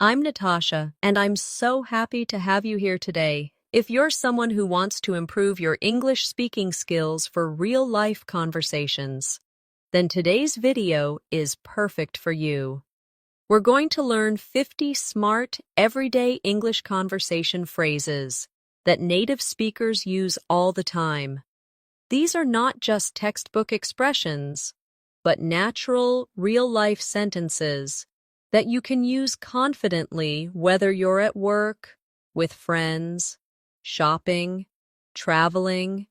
I'm Natasha, and I'm so happy to have you here today. If you're someone who wants to improve your English speaking skills for real-life conversations, then today's video is perfect for you. We're going to learn 50 smart, everyday English conversation phrases that native speakers use all the time. These are not just textbook expressions, but natural, real-life sentences that you can use confidently whether you're at work, with friends, shopping, traveling,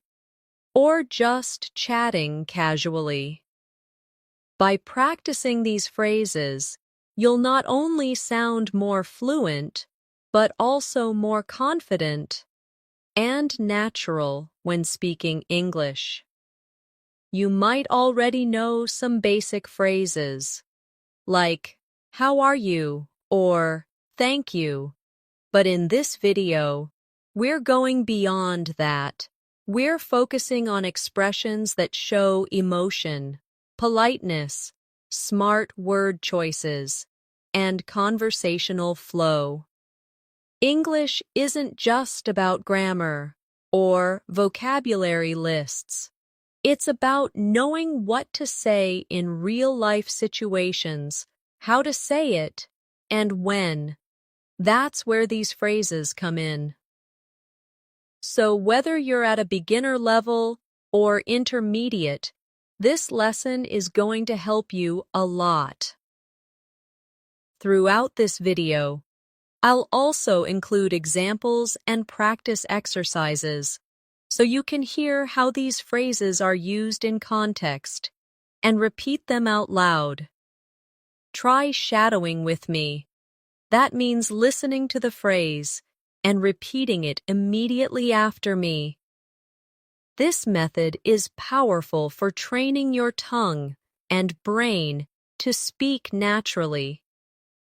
or just chatting casually. By practicing these phrases, you'll not only sound more fluent, but also more confident and natural when speaking English. You might already know some basic phrases, like, "How are you?" or "Thank you." But in this video, we're going beyond that. We're focusing on expressions that show emotion, politeness, smart word choices, and conversational flow. English isn't just about grammar or vocabulary lists. It's about knowing what to say in real-life situations, how to say it, and when. That's where these phrases come in. So whether you're at a beginner level or intermediate, this lesson is going to help you a lot. Throughout this video, I'll also include examples and practice exercises so you can hear how these phrases are used in context and repeat them out loud. Try shadowing with me. That means listening to the phrase and repeating it immediately after me. This method is powerful for training your tongue and brain to speak naturally.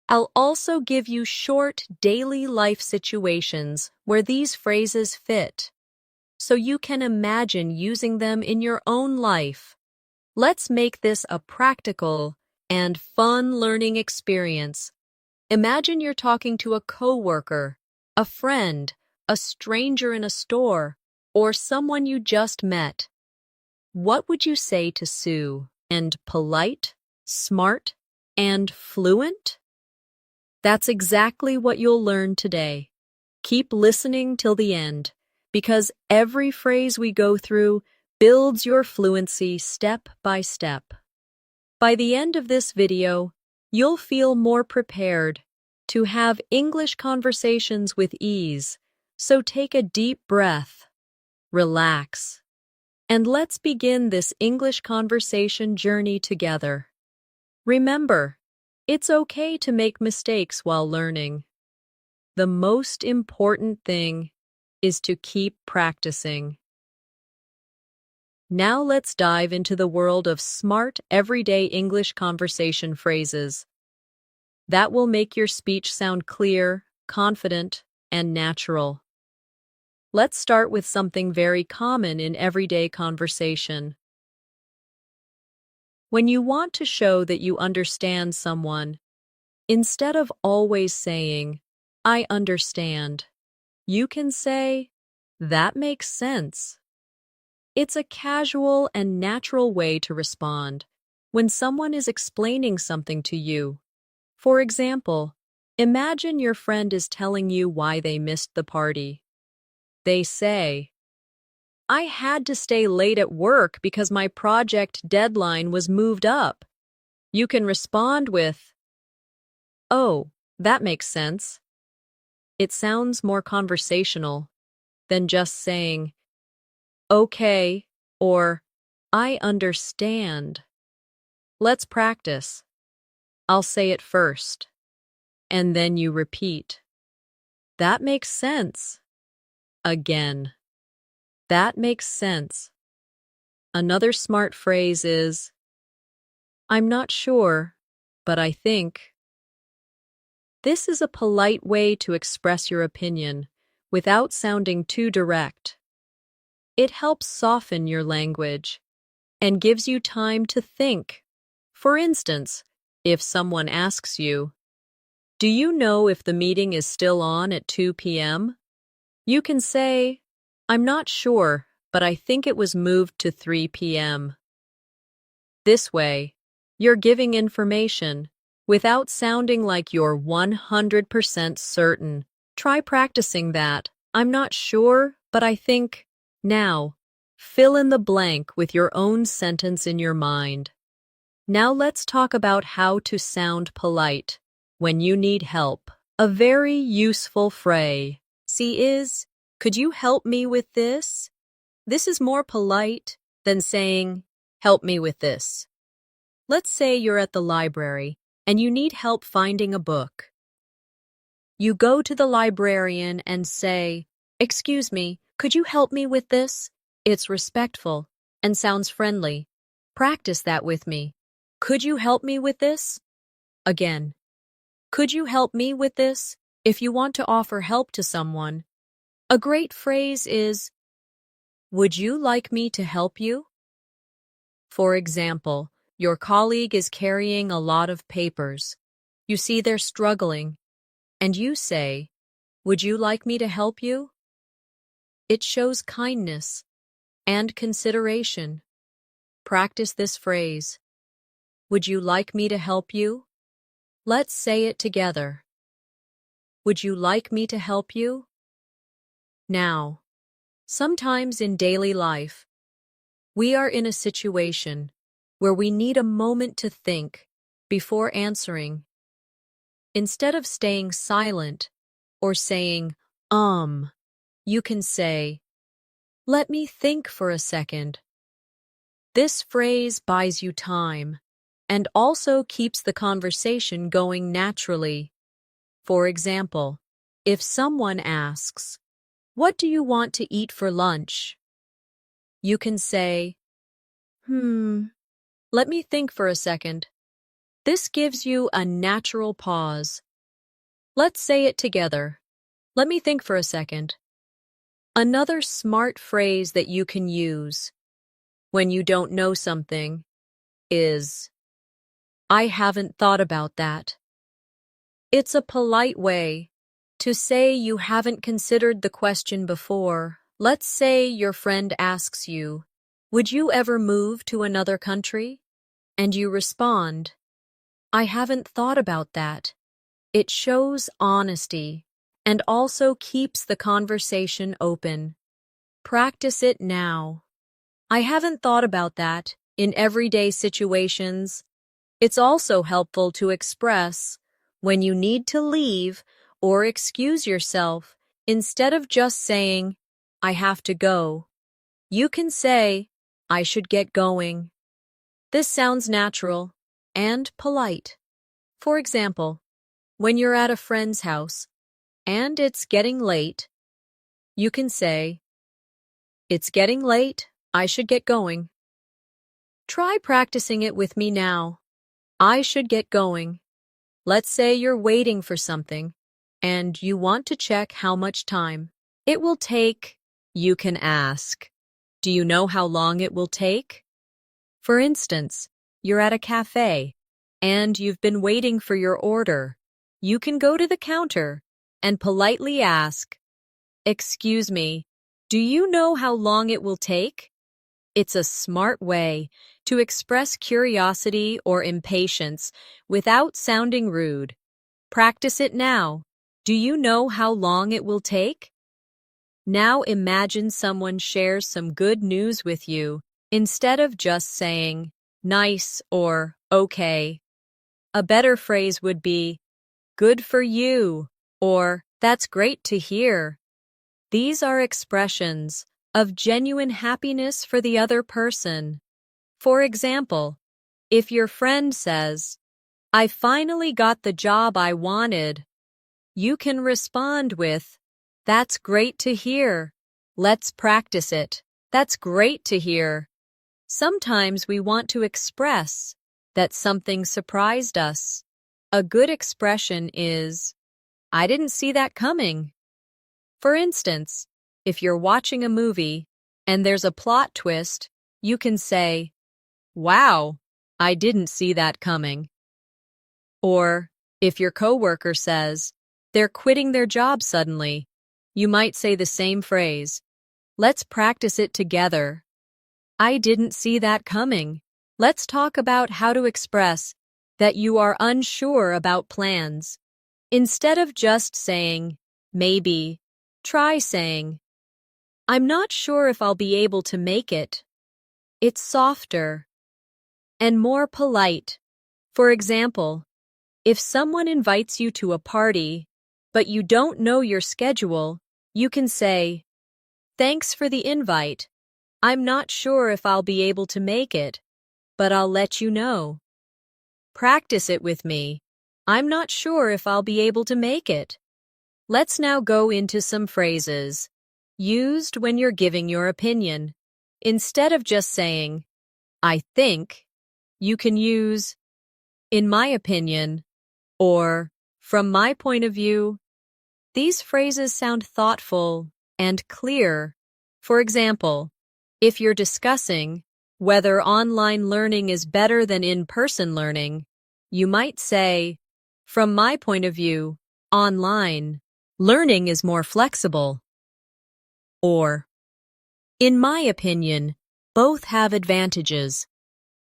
I'll also give you short daily life situations where these phrases fit, so you can imagine using them in your own life. Let's make this a practical and fun learning experience. Imagine you're talking to a coworker, a friend, a stranger in a store, or someone you just met. What would you say to Sue? And polite, smart, and fluent? That's exactly what you'll learn today. Keep listening till the end, because every phrase we go through builds your fluency step by step. By the end of this video, you'll feel more prepared to have English conversations with ease, so take a deep breath, relax, and let's begin this English conversation journey together. Remember, it's okay to make mistakes while learning. The most important thing is to keep practicing. Now let's dive into the world of smart, everyday English conversation phrases that will make your speech sound clear, confident, and natural. Let's start with something very common in everyday conversation. When you want to show that you understand someone, instead of always saying, "I understand," you can say, "That makes sense." It's a casual and natural way to respond when someone is explaining something to you. For example, imagine your friend is telling you why they missed the party. They say, "I had to stay late at work because my project deadline was moved up." You can respond with, "Oh, that makes sense." It sounds more conversational than just saying, "Okay," or "I understand." Let's practice. I'll say it first, and then you repeat. "That makes sense." Again. "That makes sense." Another smart phrase is, "I'm not sure, but I think." This is a polite way to express your opinion without sounding too direct. It helps soften your language and gives you time to think. For instance, if someone asks you, Do you know if the meeting is still on at 2 p.m.? You can say, I'm not sure, but I think it was moved to 3 p.m. This way, you're giving information without sounding like you're 100% certain. Try practicing that. I'm not sure, but I think. Now, fill in the blank with your own sentence in your mind. Now let's talk about how to sound polite when you need help. A very useful phrase is, could you help me with this? This is more polite than saying, help me with this. Let's say you're at the library and you need help finding a book. You go to the librarian and say, excuse me, could you help me with this? It's respectful and sounds friendly. Practice that with me. Could you help me with this? Again, could you help me with this? If you want to offer help to someone, a great phrase is, would you like me to help you? For example, your colleague is carrying a lot of papers. You see they're struggling, and you say, would you like me to help you? It shows kindness and consideration. Practice this phrase. Would you like me to help you? Let's say it together. Would you like me to help you? Now, sometimes in daily life, we are in a situation where we need a moment to think before answering. Instead of staying silent or saying, you can say, let me think for a second. This phrase buys you time and also keeps the conversation going naturally. For example, if someone asks, what do you want to eat for lunch? You can say, let me think for a second. This gives you a natural pause. Let's say it together. Let me think for a second. Another smart phrase that you can use when you don't know something is, I haven't thought about that. It's a polite way to say you haven't considered the question before. Let's say your friend asks you, would you ever move to another country? And you respond, I haven't thought about that. It shows honesty and also keeps the conversation open. Practice it now. I haven't thought about that in everyday situations. It's also helpful to express when you need to leave or excuse yourself instead of just saying, I have to go. You can say, I should get going. This sounds natural and polite. For example, when you're at a friend's house and it's getting late, you can say, it's getting late, I should get going. Try practicing it with me now. I should get going. Let's say you're waiting for something and you want to check how much time it will take. You can ask, do you know how long it will take? For instance, you're at a cafe and you've been waiting for your order. You can go to the counter and politely ask, excuse me, do you know how long it will take? It's a smart way to express curiosity or impatience without sounding rude. Practice it now. Do you know how long it will take? Now imagine someone shares some good news with you instead of just saying, nice or okay. A better phrase would be, good for you, or that's great to hear. These are expressions of genuine happiness for the other person. For example, if your friend says, I finally got the job I wanted, you can respond with, that's great to hear. Let's practice it. That's great to hear. Sometimes we want to express that something surprised us. A good expression is, I didn't see that coming. For instance, if you're watching a movie and there's a plot twist, you can say, wow, I didn't see that coming. Or, If your coworker says they're quitting their job suddenly, you might say the same phrase. Let's practice it together. I didn't see that coming. Let's talk about how to express that you are unsure about plans. Instead of just saying, maybe, try saying, I'm not sure if I'll be able to make it. It's softer and more polite. For example, if someone invites you to a party, but you don't know your schedule, you can say, thanks for the invite. I'm not sure if I'll be able to make it, but I'll let you know. Practice it with me. I'm not sure if I'll be able to make it. Let's now go into some phrases used when you're giving your opinion. Instead of just saying, I think, you can use, in my opinion, or from my point of view. These phrases sound thoughtful and clear. For example, if you're discussing whether online learning is better than in-person learning, you might say, from my point of view, online learning is more flexible. Or, in my opinion, both have advantages.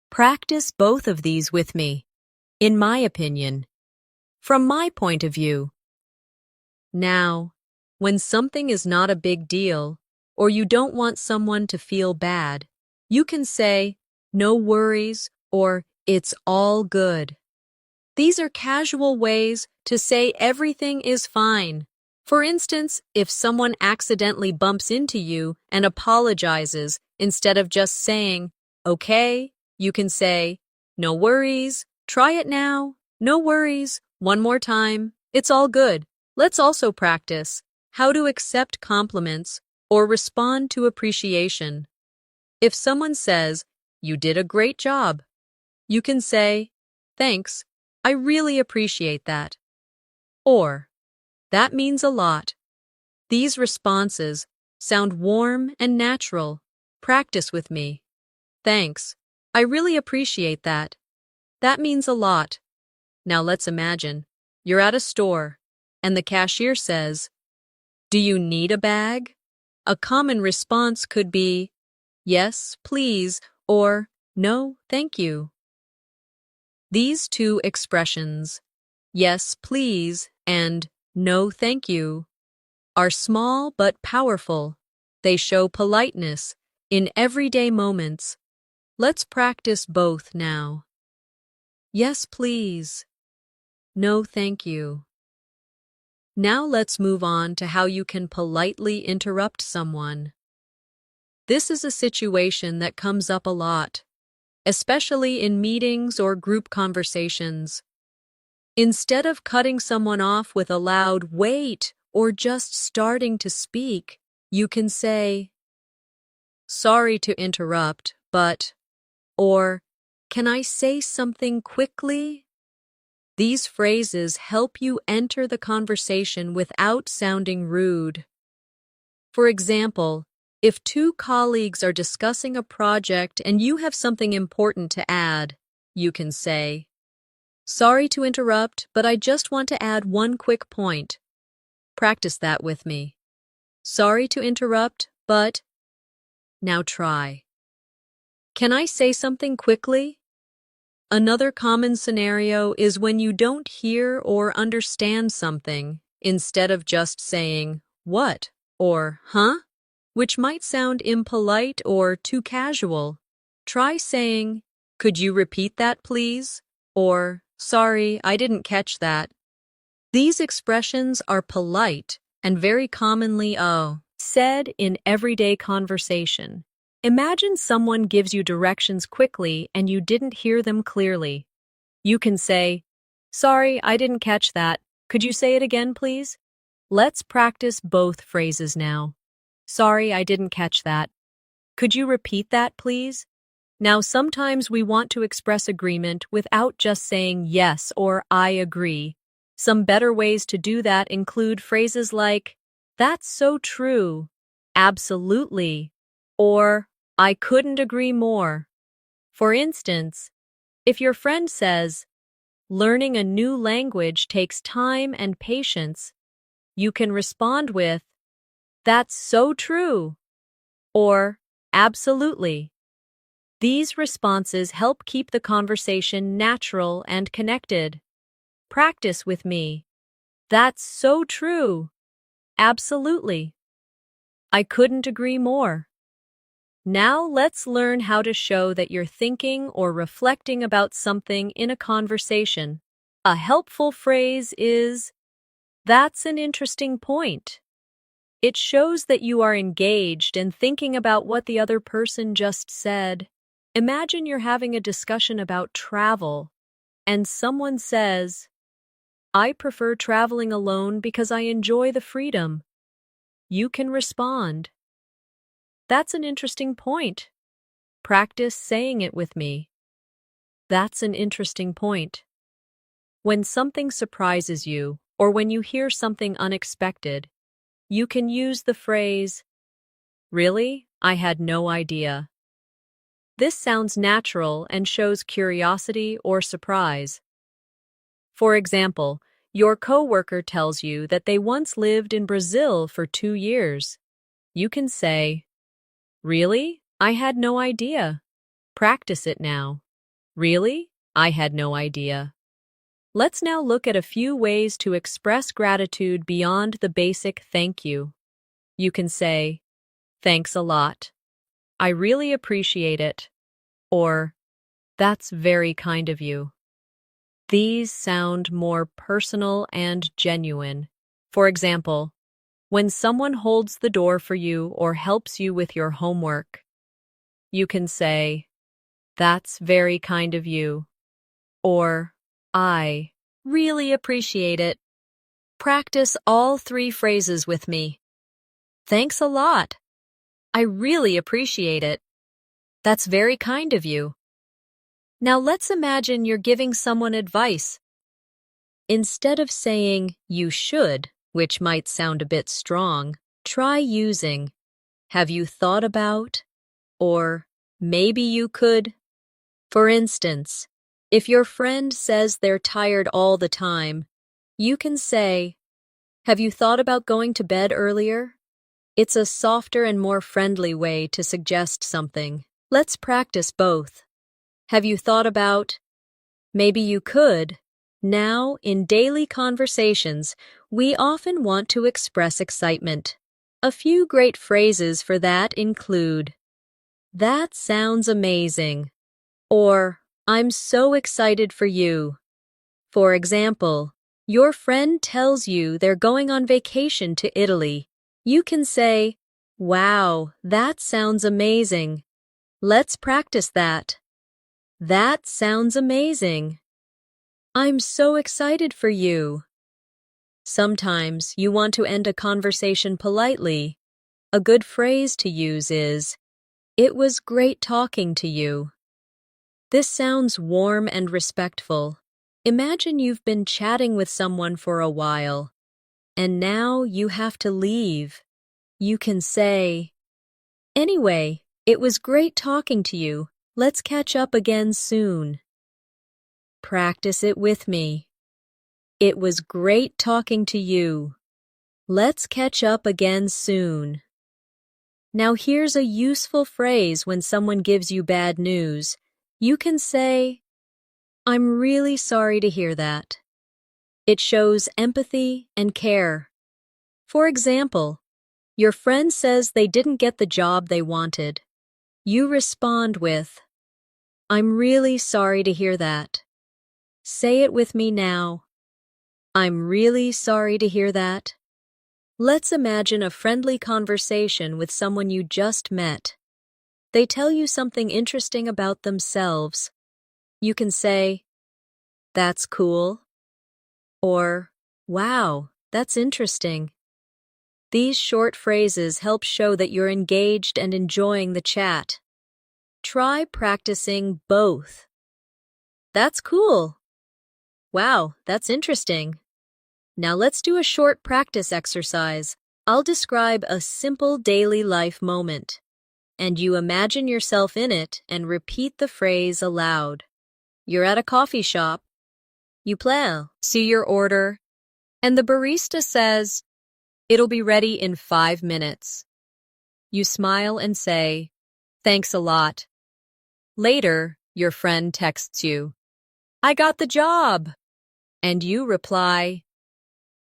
Practice both of these with me. In my opinion. From my point of view. Now, when something is not a big deal, or you don't want someone to feel bad, you can say, no worries, or it's all good. These are casual ways to say everything is fine. For instance, if someone accidentally bumps into you and apologizes instead of just saying, okay, you can say, no worries, try it now, no worries, one more time, it's all good. Let's also practice how to accept compliments or respond to appreciation. If someone says, you did a great job, you can say, thanks, I really appreciate that. Or, that means a lot. These responses sound warm and natural. Practice with me. Thanks. I really appreciate that. That means a lot. Now let's imagine you're at a store and the cashier says, do you need a bag? A common response could be, yes, please, or no, thank you. These two expressions, yes, please, and no, thank you, are small but powerful. They show politeness in everyday moments. Let's practice both now. Yes, please. No, thank you. Now let's move on to how you can politely interrupt someone. This is a situation that comes up a lot, especially in meetings or group conversations. Instead of cutting someone off with a loud wait or just starting to speak, you can say, sorry to interrupt, but, or, can I say something quickly? These phrases help you enter the conversation without sounding rude. For example, if two colleagues are discussing a project and you have something important to add, you can say, sorry to interrupt, but I just want to add one quick point. Practice that with me. Sorry to interrupt, but now try. Can I say something quickly? Another common scenario is when you don't hear or understand something, instead of just saying, what, or huh, which might sound impolite or too casual. Try saying, could you repeat that, please? Or, sorry, I didn't catch that. These expressions are polite and very commonly said in everyday conversation. Imagine someone gives you directions quickly and you didn't hear them clearly. You can say, sorry, I didn't catch that. Could you say it again, please? Let's practice both phrases now. Sorry, I didn't catch that. Could you repeat that, please? Now, sometimes we want to express agreement without just saying yes or I agree. Some better ways to do that include phrases like, that's so true, absolutely, or I couldn't agree more. For instance, if your friend says, learning a new language takes time and patience, you can respond with, "That's so true," or "Absolutely." These responses help keep the conversation natural and connected. Practice with me. That's so true. Absolutely. I couldn't agree more. Now let's learn how to show that you're thinking or reflecting about something in a conversation. A helpful phrase is, "That's an interesting point." It shows that you are engaged and thinking about what the other person just said. Imagine you're having a discussion about travel, and someone says, "I prefer traveling alone because I enjoy the freedom." You can respond, "That's an interesting point. Practice saying it with me." That's an interesting point. When something surprises you, or when you hear something unexpected, you can use the phrase, "Really? I had no idea." This sounds natural and shows curiosity or surprise. For example, your coworker tells you that they once lived in Brazil for 2 years. You can say, "Really? I had no idea." Practice it now. "Really? I had no idea." Let's now look at a few ways to express gratitude beyond the basic thank you. You can say, "Thanks a lot. I really appreciate it." Or, "That's very kind of you." These sound more personal and genuine. For example, when someone holds the door for you or helps you with your homework, you can say, "That's very kind of you." Or, "I really appreciate it." Practice all three phrases with me. Thanks a lot. I really appreciate it. That's very kind of you. Now let's imagine you're giving someone advice. Instead of saying, "You should," which might sound a bit strong, try using, "Have you thought about?" or "Maybe you could." For instance, if your friend says they're tired all the time, you can say, "Have you thought about going to bed earlier?" It's a softer and more friendly way to suggest something. Let's practice both. Have you thought about? Maybe you could. Now, in daily conversations, we often want to express excitement. A few great phrases for that include, "That sounds amazing," or "I'm so excited for you." For example, your friend tells you they're going on vacation to Italy. You can say, "Wow, that sounds amazing. Let's practice that." That sounds amazing. I'm so excited for you. Sometimes you want to end a conversation politely. A good phrase to use is, "It was great talking to you." This sounds warm and respectful. Imagine you've been chatting with someone for a while, and now you have to leave. You can say, "Anyway, it was great talking to you. Let's catch up again soon." Practice it with me. It was great talking to you. Let's catch up again soon. Now here's a useful phrase when someone gives you bad news. You can say, "I'm really sorry to hear that." It shows empathy and care. For example, your friend says they didn't get the job they wanted. You respond with, "I'm really sorry to hear that." Say it with me now. I'm really sorry to hear that. Let's imagine a friendly conversation with someone you just met. They tell you something interesting about themselves. You can say, "That's cool," or "Wow, that's interesting." These short phrases help show that you're engaged and enjoying the chat. Try practicing both. That's cool. Wow, that's interesting. Now let's do a short practice exercise. I'll describe a simple daily life moment, and you imagine yourself in it and repeat the phrase aloud. You're at a coffee shop. You see your order, and the barista says, "It'll be ready in 5 minutes." You smile and say, "Thanks a lot." Later, your friend texts you, "I got the job." And you reply,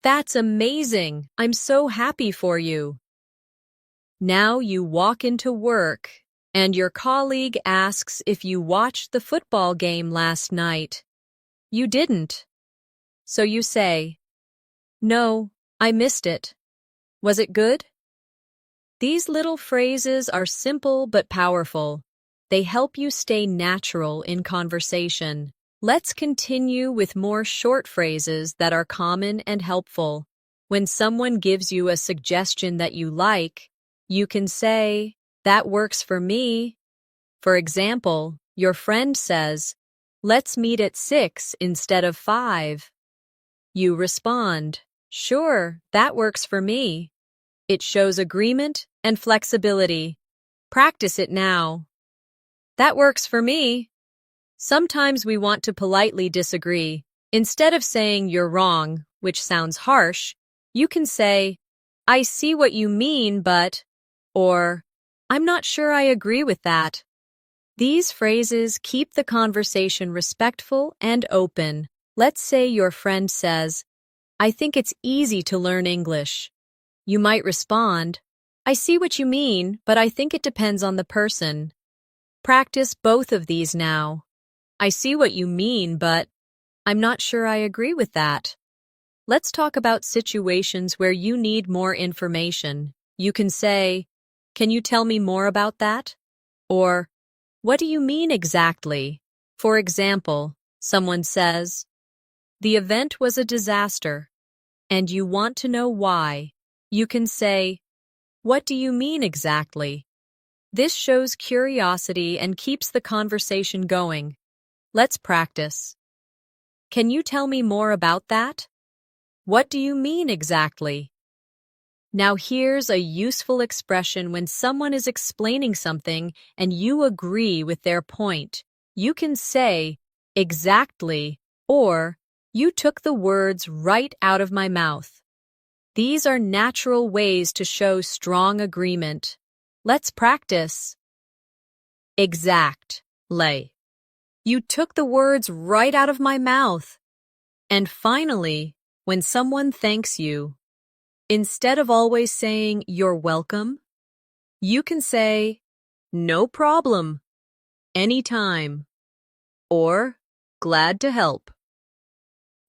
"That's amazing. I'm so happy for you." Now you walk into work, and your colleague asks if you watched the football game last night. You didn't. So you say, "No, I missed it. Was it good?" These little phrases are simple but powerful. They help you stay natural in conversation. Let's continue with more short phrases that are common and helpful. When someone gives you a suggestion that you like, you can say, "That works for me." For example, your friend says, "Let's meet at 6 instead of 5. You respond, "Sure, that works for me." It shows agreement and flexibility. Practice it now. "That works for me." Sometimes we want to politely disagree. Instead of saying "you're wrong," which sounds harsh, you can say, "I see what you mean, but," or "I'm not sure I agree with that." These phrases keep the conversation respectful and open. Let's say your friend says, "I think it's easy to learn English." You might respond, "I see what you mean, but I think it depends on the person." Practice both of these now. "I see what you mean, but I'm not sure I agree with that." Let's talk about situations where you need more information. You can say, "Can you tell me more about that?" Or, "What do you mean exactly?" For example, someone says, "The event was a disaster," and you want to know why. You can say, "What do you mean exactly?" This shows curiosity and keeps the conversation going. Let's practice. "Can you tell me more about that?" "What do you mean exactly?" Now here's a useful expression when someone is explaining something and you agree with their point. You can say, "Exactly," or "You took the words right out of my mouth." These are natural ways to show strong agreement. Let's practice. Exactly. You took the words right out of my mouth. And finally, when someone thanks you, instead of always saying "you're welcome," you can say "no problem," "anytime," or "glad to help."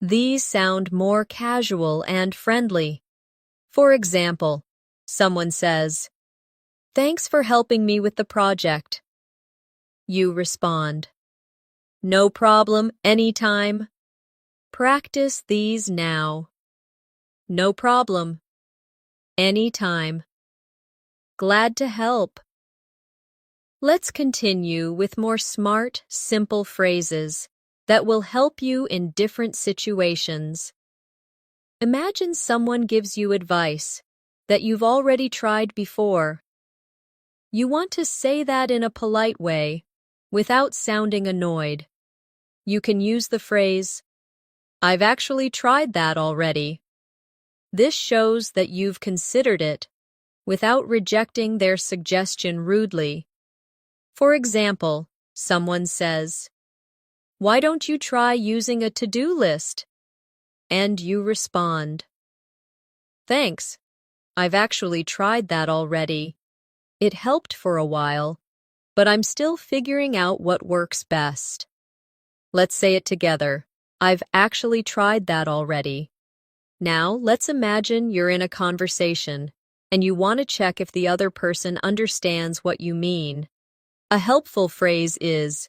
These sound more casual and friendly. For example, someone says, "Thanks for helping me with the project." You respond, "No problem, anytime." Practice these now. No problem. Anytime. Glad to help. Let's continue with more smart, simple phrases that will help you in different situations. Imagine someone gives you advice that you've already tried before. You want to say that in a polite way, without sounding annoyed. You can use the phrase, "I've actually tried that already." This shows that you've considered it, without rejecting their suggestion rudely. For example, someone says, "Why don't you try using a to-do list?" And you respond, "Thanks. I've actually tried that already. It helped for a while, but I'm still figuring out what works best." Let's say it together. I've actually tried that already. Now, let's imagine you're in a conversation and you want to check if the other person understands what you mean. A helpful phrase is,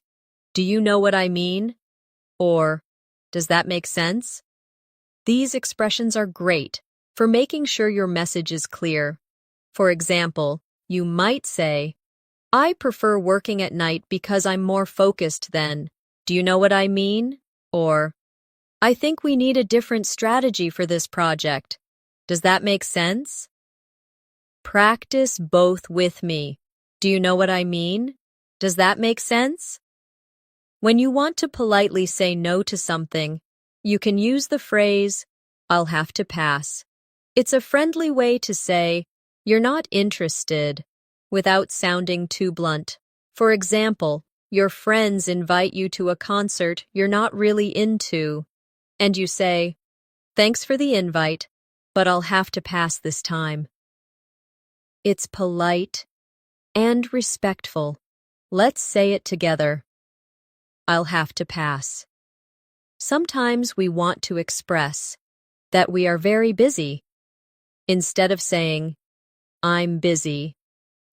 "Do you know what I mean?" Or, "Does that make sense?" These expressions are great for making sure your message is clear. For example, you might say, "I prefer working at night because I'm more focused then. Do you know what I mean?" Or, "I think we need a different strategy for this project. Does that make sense?" Practice both with me. Do you know what I mean? Does that make sense? When you want to politely say no to something, You can use the phrase, "I'll have to pass." It's a friendly way to say, "You're not interested," without sounding too blunt. For example, your friends invite you to a concert you're not really into, and you say, "Thanks for the invite, but I'll have to pass this time." It's polite and respectful. Let's say it together. I'll have to pass. Sometimes we want to express that we are very busy instead of saying, "I'm busy,"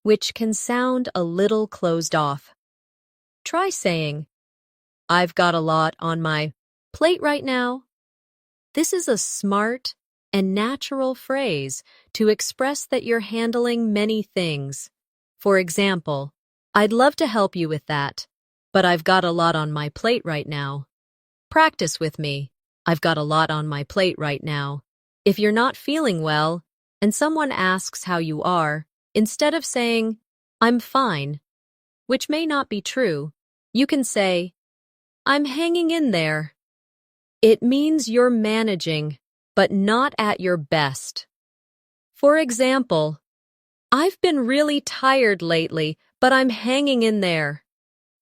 which can sound a little closed off. Try saying, "I've got a lot on my plate right now." This is a smart and natural phrase to express that you're handling many things. For example, "I'd love to help you with that, but I've got a lot on my plate right now." Practice with me. I've got a lot on my plate right now. If you're not feeling well and someone asks how you are, instead of saying, "I'm fine," which may not be true, you can say, "I'm hanging in there." It means you're managing, but not at your best. For example, "I've been really tired lately, but I'm hanging in there."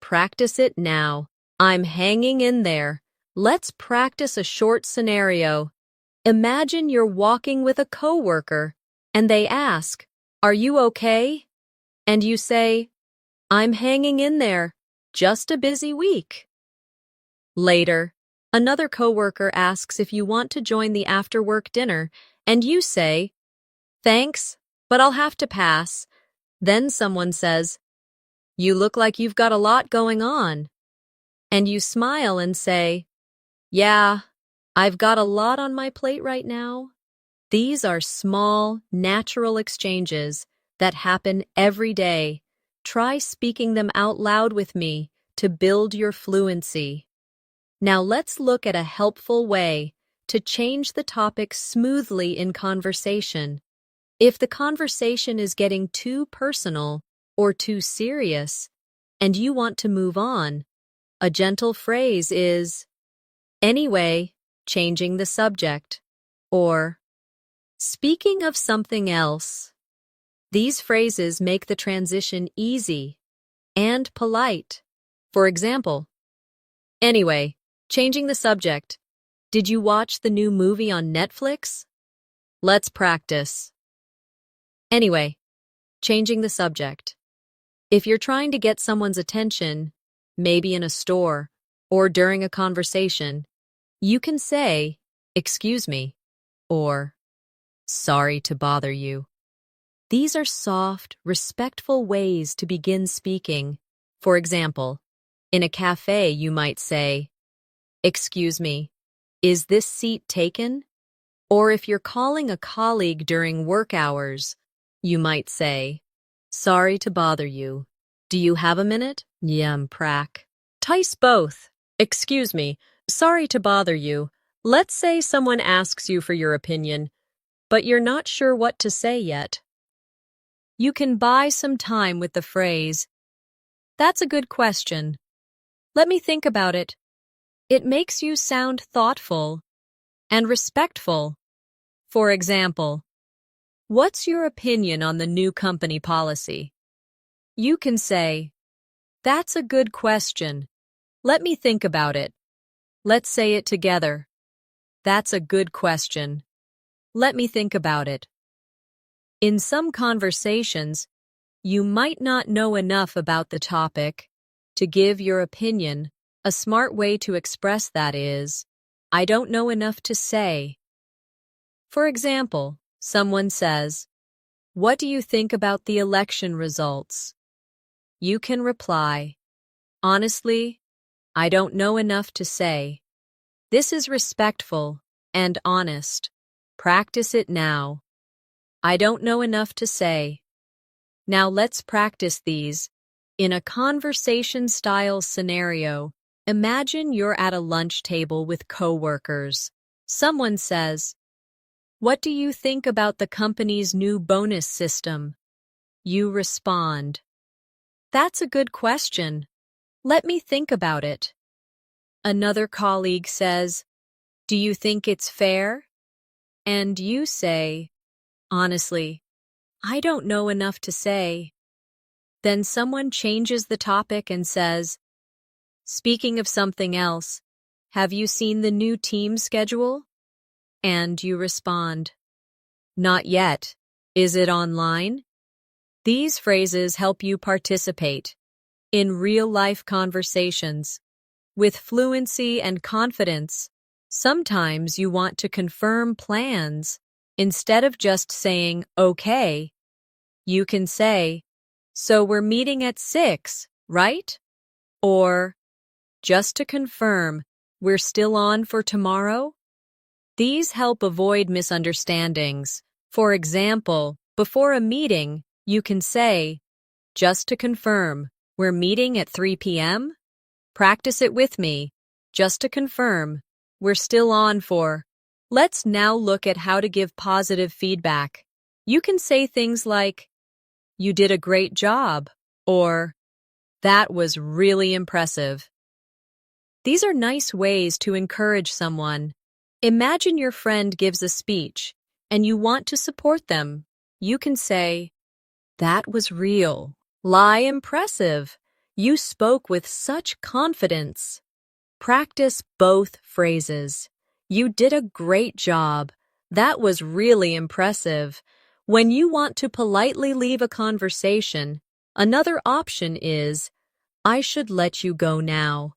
Practice it now. I'm hanging in there. Let's practice a short scenario. Imagine you're walking with a coworker, and they ask, "Are you okay?" And you say, "I'm hanging in there. Just a busy week." Later, another coworker asks if you want to join the after-work dinner, and you say, "Thanks, but I'll have to pass." Then someone says, "You look like you've got a lot going on." And you smile and say, "Yeah, I've got a lot on my plate right now." These are small, natural exchanges that happen every day. Try speaking them out loud with me to build your fluency. Now let's look at a helpful way to change the topic smoothly in conversation. If the conversation is getting too personal or too serious, and you want to move on, a gentle phrase is, "Anyway," changing the subject, or "Speaking of something else." These phrases make the transition easy and polite. For example, "Anyway, changing the subject. Did you watch the new movie on Netflix?" Let's practice. Anyway, changing the subject. If you're trying to get someone's attention, maybe in a store or during a conversation, you can say, "Excuse me," or "Sorry to bother you." These are soft, respectful ways to begin speaking. For example, in a cafe you might say, "Excuse me, is this seat taken?" Or if you're calling a colleague during work hours, you might say, "Sorry to bother you. Do you have a minute?" Prac. Tice both. "Excuse me, sorry to bother you." Let's say someone asks you for your opinion, but you're not sure what to say yet. You can buy some time with the phrase, "That's a good question. Let me think about it." It makes you sound thoughtful and respectful. For example, "What's your opinion on the new company policy?" You can say, "That's a good question. Let me think about it." Let's say it together. That's a good question. Let me think about it. In some conversations, you might not know enough about the topic to give your opinion. A smart way to express that is, "I don't know enough to say." For example, someone says, "What do you think about the election results?" You can reply, "Honestly, I don't know enough to say." This is respectful and honest. Practice it now. I don't know enough to say. Now let's practice these. In a conversation-style scenario, imagine you're at a lunch table with coworkers. Someone says, "What do you think about the company's new bonus system?" You respond, "That's a good question. Let me think about it." Another colleague says, Do you think it's fair? And you say, honestly, I don't know enough to say. Then someone changes the topic and says, speaking of something else, have you seen the new team schedule? And you respond, not yet. Is it online? These phrases help you participate in real-life conversations with fluency and confidence. Sometimes you want to confirm plans. Instead of just saying, okay, you can say, so we're meeting at 6, right? Or, just to confirm, we're still on for tomorrow? These help avoid misunderstandings. For example, before a meeting, you can say, just to confirm, we're meeting at 3 p.m.? Practice it with me. Just to confirm, we're still on for. Let's now look at how to give positive feedback. You can say things like, you did a great job, or that was really impressive. These are nice ways to encourage someone. Imagine your friend gives a speech, and you want to support them. You can say, that was real. Impressive. You spoke with such confidence. Practice both phrases. You did a great job. That was really impressive. When you want to politely leave a conversation, another option is, I should let you go now.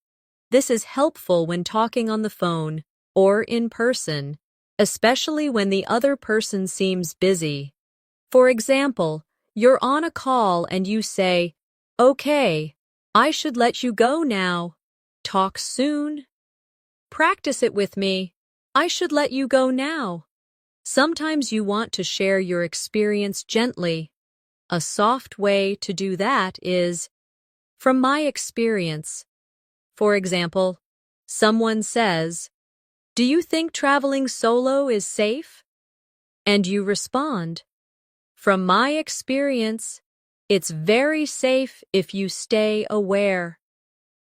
This is helpful when talking on the phone or in person, especially when the other person seems busy. For example, you're on a call and you say, okay, I should let you go now. Talk soon. Practice it with me. I should let you go now. Sometimes you want to share your experience gently. A soft way to do that is, from my experience. For example, someone says, do you think traveling solo is safe? And you respond, from my experience, it's very safe if you stay aware.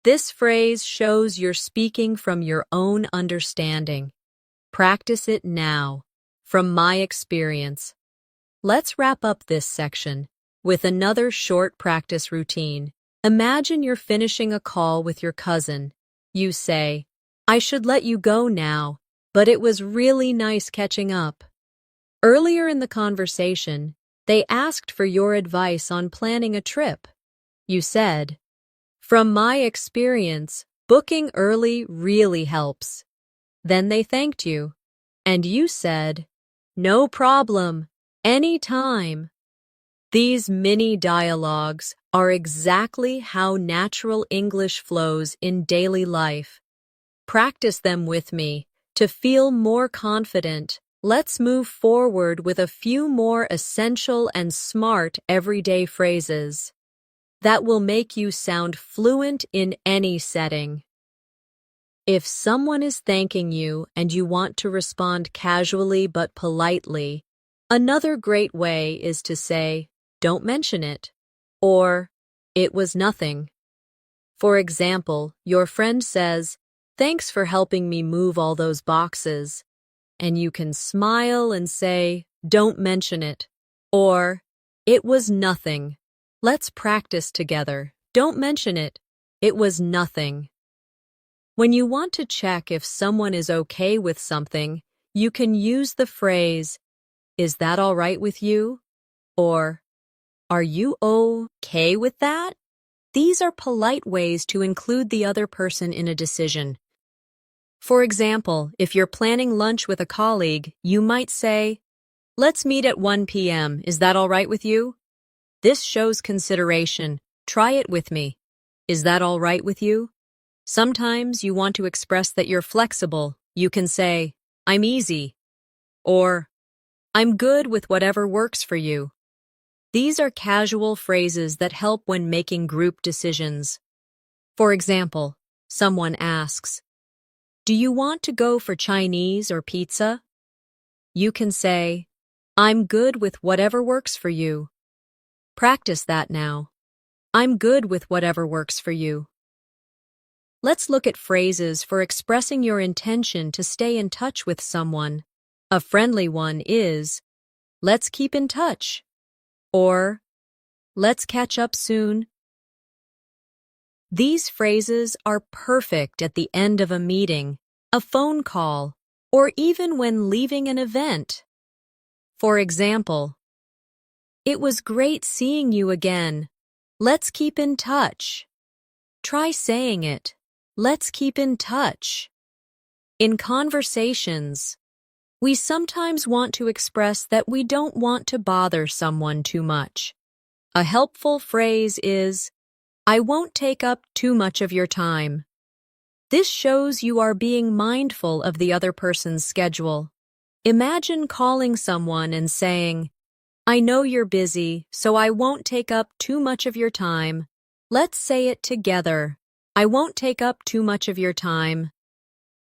This phrase shows you're speaking from your own understanding. Practice it now. From my experience. Let's wrap up this section with another short practice routine. Imagine you're finishing a call with your cousin. You say, I should let you go now, but it was really nice catching up. Earlier in the conversation, they asked for your advice on planning a trip. You said, from my experience, booking early really helps. Then they thanked you, and you said, no problem, anytime. These mini dialogues are exactly how natural English flows in daily life. Practice them with me to feel more confident. Let's move forward with a few more essential and smart everyday phrases that will make you sound fluent in any setting. If someone is thanking you and you want to respond casually but politely, another great way is to say, don't mention it, or it was nothing. For example, your friend says, thanks for helping me move all those boxes, and you can smile and say, don't mention it, or it was nothing. Let's practice together. Don't mention it. It was nothing. When you want to check if someone is okay with something, you can use the phrase, is that all right with you? Or, are you okay with that? These are polite ways to include the other person in a decision. For example, if you're planning lunch with a colleague, you might say, let's meet at 1 p.m. Is that all right with you? This shows consideration. Try it with me. Is that all right with you? Sometimes you want to express that you're flexible. You can say, I'm easy, or I'm good with whatever works for you. These are casual phrases that help when making group decisions. For example, someone asks, do you want to go for Chinese or pizza? You can say, I'm good with whatever works for you. Practice that now. I'm good with whatever works for you. Let's look at phrases for expressing your intention to stay in touch with someone. A friendly one is, "Let's keep in touch," or "Let's catch up soon." These phrases are perfect at the end of a meeting, a phone call, or even when leaving an event. For example, "It was great seeing you again. Let's keep in touch." Try saying it. Let's keep in touch. In conversations, we sometimes want to express that we don't want to bother someone too much. A helpful phrase is, "I won't take up too much of your time." This shows you are being mindful of the other person's schedule. Imagine calling someone and saying, "I know you're busy, so I won't take up too much of your time." Let's say it together. I won't take up too much of your time.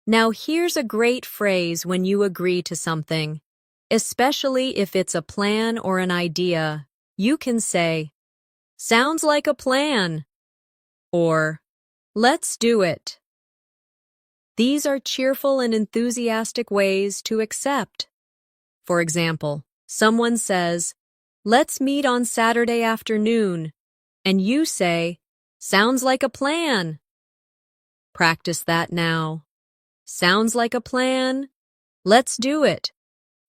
Now here's a great phrase when you agree to something, especially if it's a plan or an idea. You can say, "Sounds like a plan," or "Let's do it." These are cheerful and enthusiastic ways to accept. For example, someone says, "Let's meet on Saturday afternoon," and you say, "Sounds like a plan." Practice that now. Sounds like a plan. Let's do it.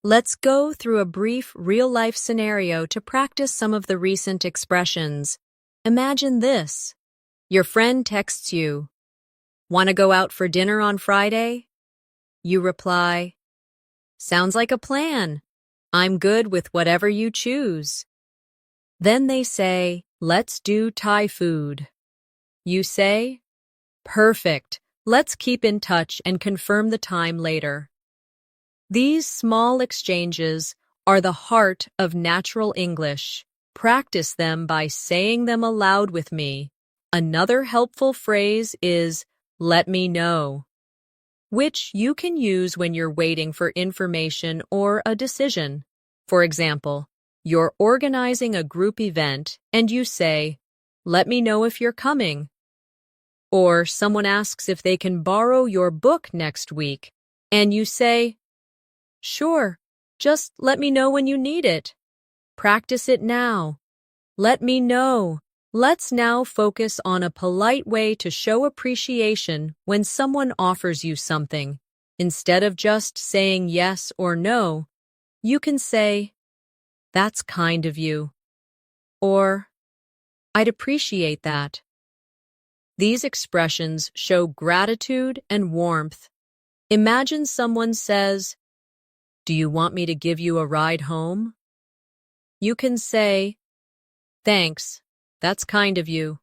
Let's go through a brief real-life scenario to practice some of the recent expressions. Imagine this. Your friend texts you, "Want to go out for dinner on Friday?" You reply, "Sounds like a plan. I'm good with whatever you choose." Then they say, "Let's do Thai food." You say, "Perfect. Let's keep in touch and confirm the time later." These small exchanges are the heart of natural English. Practice them by saying them aloud with me. Another helpful phrase is, "Let me know," which you can use when you're waiting for information or a decision. For example, you're organizing a group event and you say, "Let me know if you're coming." Or someone asks if they can borrow your book next week, and you say, "Sure, just let me know when you need it." Practice it now. Let me know. Let's now focus on a polite way to show appreciation when someone offers you something. Instead of just saying yes or no, you can say, "That's kind of you," or "I'd appreciate that." These expressions show gratitude and warmth. Imagine someone says, "Do you want me to give you a ride home?" You can say, "Thanks, that's kind of you."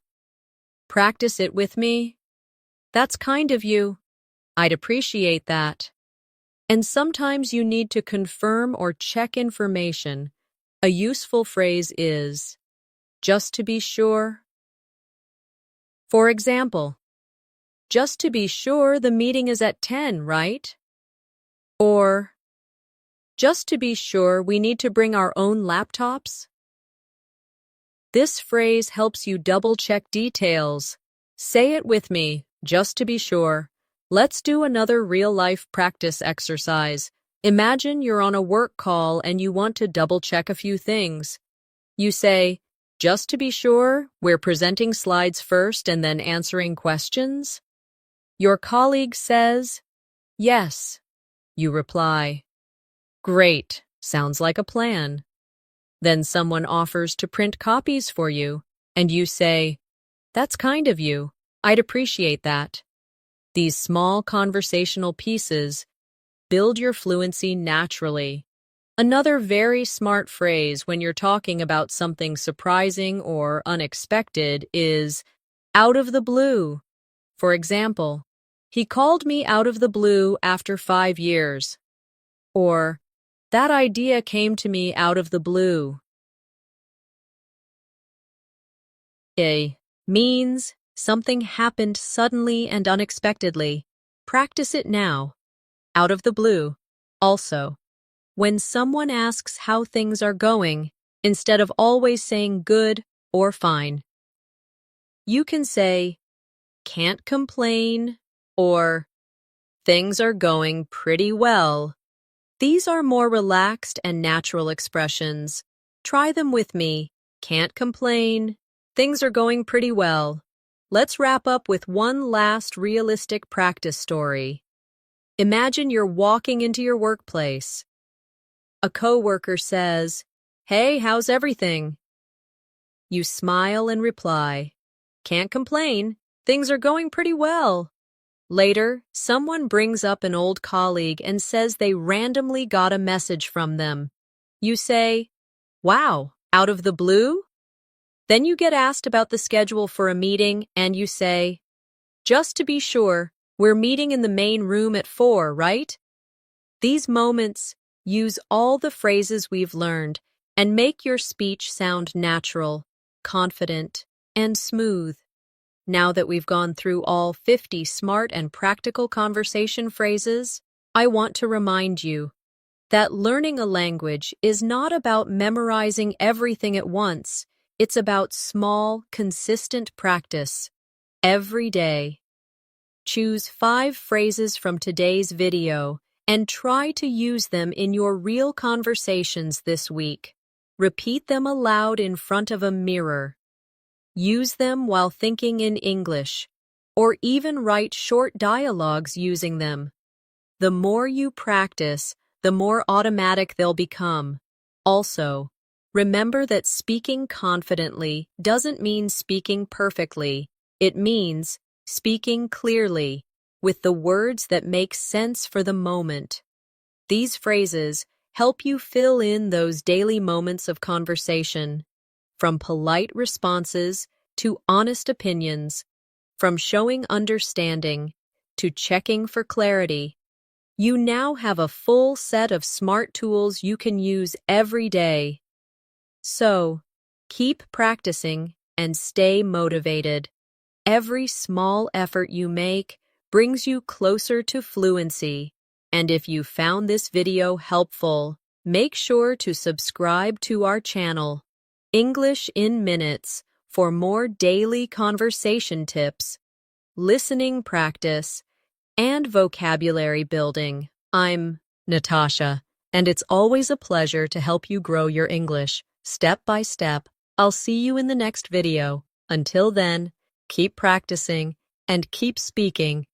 Practice it with me. "That's kind of you. I'd appreciate that." And sometimes you need to confirm or check information. A useful phrase is, "Just to be sure." For example, "Just to be sure the meeting is at 10, right?" Or, "Just to be sure we need to bring our own laptops?" This phrase helps you double-check details. Say it with me, just to be sure. Let's do another real-life practice exercise. Imagine you're on a work call and you want to double-check a few things. You say, "Just to be sure, we're presenting slides first and then answering questions?" Your colleague says, "Yes." You reply, "Great, sounds like a plan." Then someone offers to print copies for you, and you say, "That's kind of you. I'd appreciate that." These small conversational pieces build your fluency naturally. Another very smart phrase when you're talking about something surprising or unexpected is "out of the blue." For example, "He called me out of the blue after 5 years." Or, "That idea came to me out of the blue." A means something happened suddenly and unexpectedly. Practice it now. Out of the blue. Also, when someone asks how things are going, instead of always saying good or fine, you can say, can't complain, or things are going pretty well. These are more relaxed and natural expressions. Try them with me. Can't complain. Things are going pretty well. Let's wrap up with one last realistic practice story. Imagine you're walking into your workplace. A coworker says, "Hey, how's everything?" You smile and reply, "Can't complain. Things are going pretty well." Later, someone brings up an old colleague and says they randomly got a message from them. You say, "Wow, out of the blue?" Then you get asked about the schedule for a meeting and you say, "Just to be sure, we're meeting in the main room at 4, right?" These moments use all the phrases we've learned and make your speech sound natural, confident, and smooth. Now that we've gone through all 50 smart and practical conversation phrases, I want to remind you that learning a language is not about memorizing everything at once. It's about small, consistent practice every day. Choose 5 phrases from today's video and try to use them in your real conversations this week. Repeat them aloud in front of a mirror. Use them while thinking in English, or even write short dialogues using them. The more you practice, the more automatic they'll become. Also, remember that speaking confidently doesn't mean speaking perfectly. It means speaking clearly, with the words that make sense for the moment. These phrases help you fill in those daily moments of conversation, from polite responses to honest opinions, from showing understanding to checking for clarity. You now have a full set of smart tools you can use every day. So, keep practicing and stay motivated. Every small effort you make brings you closer to fluency. And if you found this video helpful, make sure to subscribe to our channel, English in Minutes, for more daily conversation tips, listening practice, and vocabulary building. I'm Natasha, and it's always a pleasure to help you grow your English step by step. I'll see you in the next video. Until then, keep practicing and keep speaking